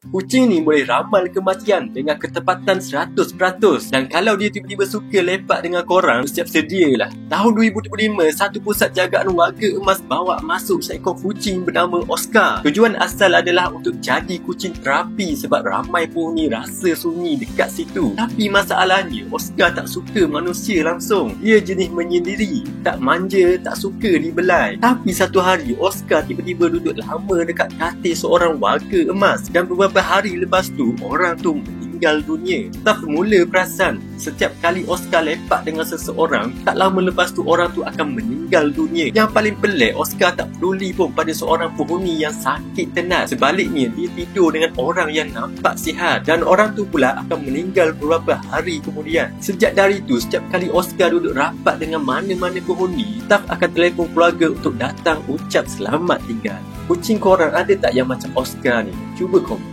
Kucing ni boleh ramal kematian dengan ketepatan 100%. Dan kalau dia tiba-tiba suka lepak dengan korang, siap sedialah. Tahun 2025, satu pusat jagaan warga emas bawa masuk seekor kucing bernama Oscar. Tujuan asal adalah untuk jadi kucing terapi sebab ramai penghuni rasa sunyi dekat situ. Tapi masalahnya, Oscar tak suka manusia langsung. Dia jenis menyendiri, tak manja, tak suka dibelai. Tapi satu hari, Oscar tiba-tiba duduk lama dekat katil seorang warga emas. Dan beberapa hari lepas tu, orang tu meninggal dunia. Staf mula perasan setiap kali Oscar lepak dengan seseorang, tak lama lepas tu orang tu akan meninggal dunia. Yang paling pelik, Oscar tak peduli pun pada seorang penghuni yang sakit tenat. Sebaliknya, dia tidur dengan orang yang nampak sihat. Dan orang tu pula akan meninggal beberapa hari kemudian. Sejak dari tu, setiap kali Oscar duduk rapat dengan mana-mana penghuni, staf akan telefon keluarga untuk datang ucap selamat tinggal. Kucing korang ada tak yang macam Oscar ni? Cuba komen.